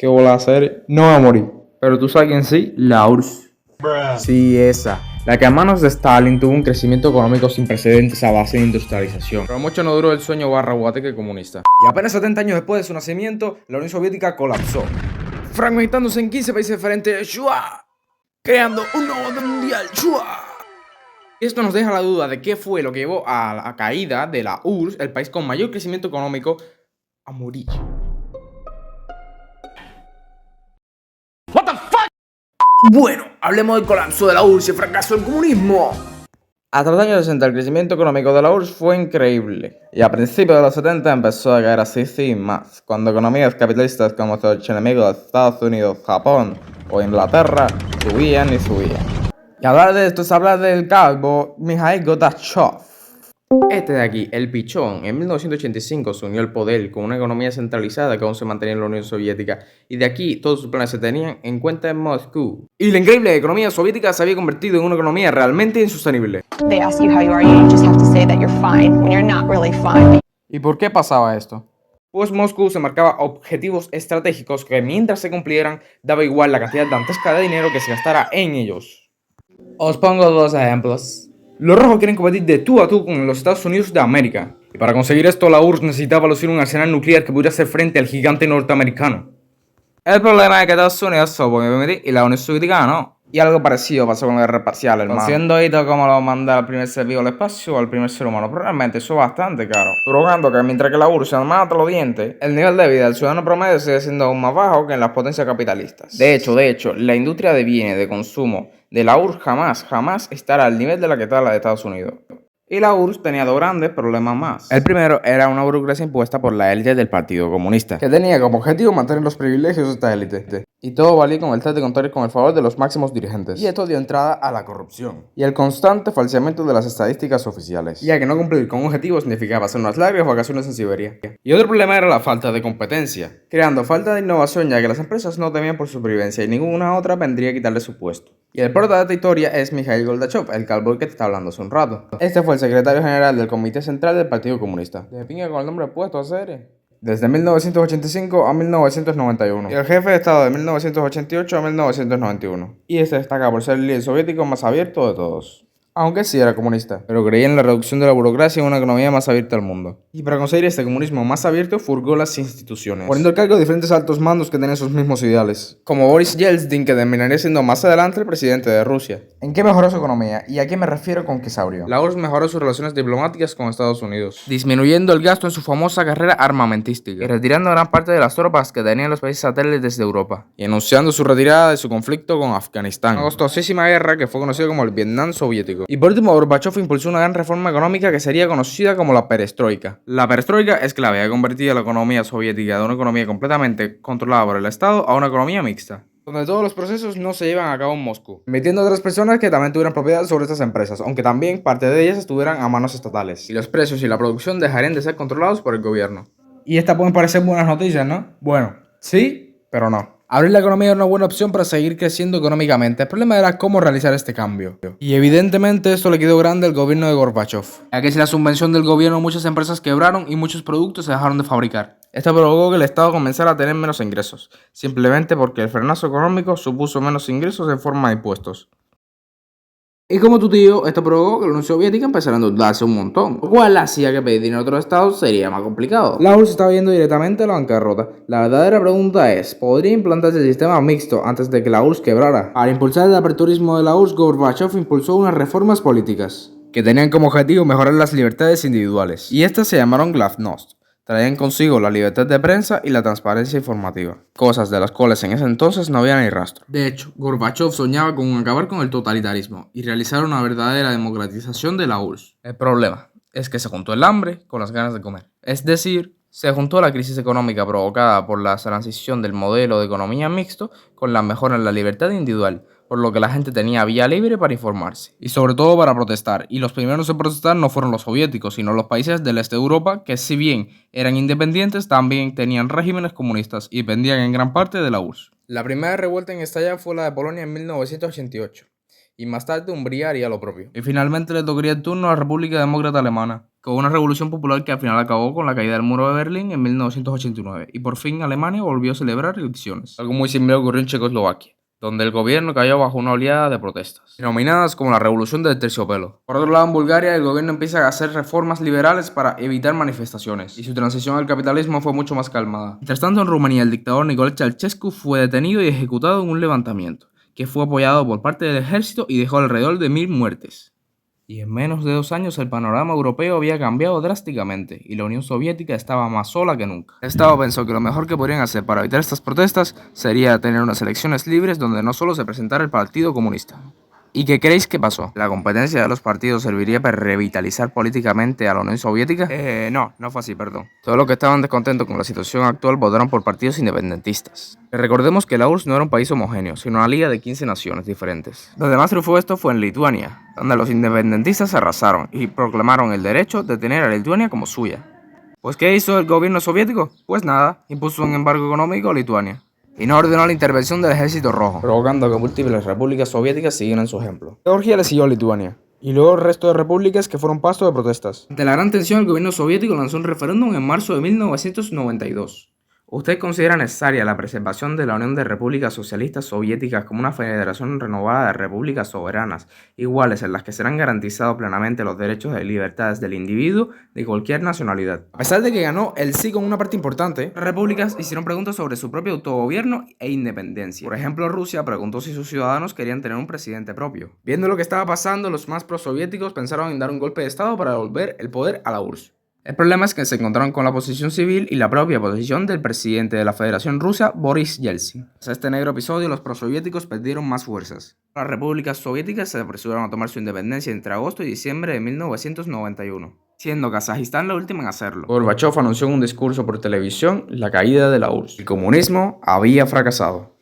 ¿Qué bola a hacer? No va a morir. Pero tú sabes quién sí, la URSS. Sí, esa. La que a manos de Stalin tuvo un crecimiento económico sin precedentes a base de industrialización. Pero mucho no duró el sueño barra guateque comunista. Y apenas 70 años después de su nacimiento, la Unión Soviética colapsó, fragmentándose en 15 países diferentes, ¡shua!, creando un nuevo orden mundial. ¡Shua! Esto nos deja la duda de qué fue lo que llevó a la caída de la URSS, el país con mayor crecimiento económico, a morir. Bueno, hablemos del colapso de la URSS y el fracaso del comunismo. Hasta los años 60 el crecimiento económico de la URSS fue increíble. Y a principios de los 70 empezó a caer así sin más, cuando economías capitalistas como su archienemigo de Estados Unidos, Japón o Inglaterra subían y subían. Y hablar de esto es hablar del calvo Mikhail Gorbachev. Este de aquí, el pichón, en 1985 se unió al poder con una economía centralizada que aún se mantenía en la Unión Soviética, y de aquí todos sus planes se tenían en cuenta en Moscú. Y la increíble economía soviética se había convertido en una economía realmente insostenible. They ask you how you are, you just have to say that you're fine when you're not really fine. ¿Y por qué pasaba esto? Pues Moscú se marcaba objetivos estratégicos que mientras se cumplieran daba igual la cantidad dantesca de dinero que se gastara en ellos. Os pongo dos ejemplos. Los rojos quieren competir de tú a tú con los Estados Unidos de América. Y para conseguir esto, la URSS necesitaba lucir un arsenal nuclear que pudiera hacer frente al gigante norteamericano. El problema es que Estados Unidos se puede permitir y la Unión Soviética no. Y algo parecido pasó con la guerra espacial, hermano. Siendo hito como lo manda al primer ser vivo al espacio o al primer ser humano, pero realmente eso es bastante caro. Provocando que mientras que la URSS se mata los dientes, el nivel de vida del ciudadano promedio sigue siendo aún más bajo que en las potencias capitalistas. De hecho, la industria de bienes de consumo de la URSS jamás estará al nivel de la que está la de Estados Unidos. Y la URSS tenía dos grandes problemas más. El primero era una burocracia impuesta por la élite del Partido Comunista, que tenía como objetivo mantener los privilegios de esta élite. Y todo valía con el tal de contar con el favor de los máximos dirigentes. Y esto dio entrada a la corrupción y el constante falseamiento de las estadísticas oficiales, ya que no cumplir con objetivos significaba hacer unas largas vacaciones en Siberia. Y otro problema era la falta de competencia, creando falta de innovación, ya que las empresas no temían por su supervivencia y ninguna otra vendría a quitarle su puesto. Y el prota de esta historia es Mikhail Gorbachev, el calvo que te está hablando hace un rato. Este fue el secretario general del Comité Central del Partido Comunista. De pinga con el nombre puesto a serie. Desde 1985 a 1991. Y el jefe de Estado de 1988 a 1991. Y este destaca por ser el líder soviético más abierto de todos. Aunque sí era comunista, pero creía en la reducción de la burocracia y una economía más abierta al mundo. Y para conseguir este comunismo más abierto, furgó las instituciones, poniendo al cargo de diferentes altos mandos que tenían sus mismos ideales, como Boris Yeltsin, que terminaría siendo más adelante el presidente de Rusia. ¿En qué mejoró su economía? ¿Y a qué me refiero con que se abrió? La URSS mejoró sus relaciones diplomáticas con Estados Unidos, disminuyendo el gasto en su famosa carrera armamentística, y retirando gran parte de las tropas que tenían los países satélites de Europa, y anunciando su retirada de su conflicto con Afganistán. Una costosísima guerra que fue conocida como el Vietnam soviético. Y por último, Gorbachev impulsó una gran reforma económica que sería conocida como la perestroika. La perestroika es clave, ha convertido la economía soviética de una economía completamente controlada por el Estado a una economía mixta, donde todos los procesos no se llevan a cabo en Moscú, metiendo a otras personas que también tuvieran propiedad sobre estas empresas, aunque también parte de ellas estuvieran a manos estatales, y los precios y la producción dejarían de ser controlados por el gobierno. Y estas pueden parecer buenas noticias, ¿no? Bueno, sí, pero no. Abrir la economía era una buena opción para seguir creciendo económicamente. El problema era cómo realizar este cambio. Y evidentemente esto le quedó grande al gobierno de Gorbachev, ya que sin la subvención del gobierno muchas empresas quebraron y muchos productos se dejaron de fabricar. Esto provocó que el Estado comenzara a tener menos ingresos, simplemente porque el frenazo económico supuso menos ingresos en forma de impuestos. Y como tu tío, esto provocó que la Unión Soviética empezara a endeudarse un montón, lo cual hacía que pedir dinero a otros estados sería más complicado. La URSS estaba yendo directamente a la bancarrota. La verdadera pregunta es, ¿podría implantarse el sistema mixto antes de que la URSS quebrara? Al impulsar el aperturismo de la URSS, Gorbachev impulsó unas reformas políticas que tenían como objetivo mejorar las libertades individuales, y estas se llamaron glasnost. Traían consigo la libertad de prensa y la transparencia informativa, cosas de las cuales en ese entonces no había ni rastro. De hecho, Gorbachev soñaba con acabar con el totalitarismo y realizar una verdadera democratización de la URSS. El problema es que se juntó el hambre con las ganas de comer. Es decir, se juntó la crisis económica provocada por la transición del modelo de economía mixto con la mejora en la libertad individual, por lo que la gente tenía vía libre para informarse y sobre todo para protestar, y los primeros en protestar no fueron los soviéticos, sino los países del este de Europa, que si bien eran independientes, también tenían regímenes comunistas y dependían en gran parte de la URSS. La primera revuelta en estallar fue la de Polonia en 1988, y más tarde Hungría haría lo propio. Y finalmente le tocaría el turno a la República Demócrata Alemana. con una revolución popular que al final acabó con la caída del muro de Berlín en 1989 y por fin Alemania volvió a celebrar elecciones. Algo muy similar ocurrió en Checoslovaquia, donde el gobierno cayó bajo una oleada de protestas, denominadas como la Revolución del Terciopelo. Por otro lado, en Bulgaria, el gobierno empieza a hacer reformas liberales para evitar manifestaciones, y su transición al capitalismo fue mucho más calmada. Mientras tanto, en Rumanía, el dictador Nicolae Ceausescu fue detenido y ejecutado en un levantamiento, que fue apoyado por parte del ejército y dejó alrededor de 1000 muertes. Y en menos de 2 años el panorama europeo había cambiado drásticamente y la Unión Soviética estaba más sola que nunca. El Estado pensó que lo mejor que podrían hacer para evitar estas protestas sería tener unas elecciones libres donde no solo se presentara el Partido Comunista. ¿Y qué creéis que pasó? ¿La competencia de los partidos serviría para revitalizar políticamente a la Unión Soviética? No fue así, perdón. Todos los que estaban descontentos con la situación actual votaron por partidos independentistas. Recordemos que la URSS no era un país homogéneo, sino una liga de 15 naciones diferentes. Donde más triunfó esto fue en Lituania, donde los independentistas se arrasaron y proclamaron el derecho de tener a Lituania como suya. Pues ¿qué hizo el gobierno soviético? Pues nada, impuso un embargo económico a Lituania y no ordenó la intervención del Ejército Rojo, provocando que múltiples repúblicas soviéticas siguieran su ejemplo. Georgia le siguió a Lituania, y luego el resto de repúblicas que fueron pasto de protestas. Ante la gran tensión, el gobierno soviético lanzó un referéndum en marzo de 1992. ¿Usted considera necesaria la preservación de la Unión de Repúblicas Socialistas Soviéticas como una federación renovada de repúblicas soberanas, iguales en las que serán garantizados plenamente los derechos y libertades del individuo de cualquier nacionalidad? A pesar de que ganó el sí con una parte importante, las repúblicas hicieron preguntas sobre su propio autogobierno e independencia. Por ejemplo, Rusia preguntó si sus ciudadanos querían tener un presidente propio. Viendo lo que estaba pasando, los más prosoviéticos pensaron en dar un golpe de estado para devolver el poder a la URSS. El problema es que se encontraron con la oposición civil y la propia posición del presidente de la Federación Rusa, Boris Yeltsin. Tras este negro episodio, los prosoviéticos perdieron más fuerzas. Las repúblicas soviéticas se apresuraron a tomar su independencia entre agosto y diciembre de 1991, siendo Kazajistán la última en hacerlo. Gorbachev anunció en un discurso por televisión la caída de la URSS. El comunismo había fracasado.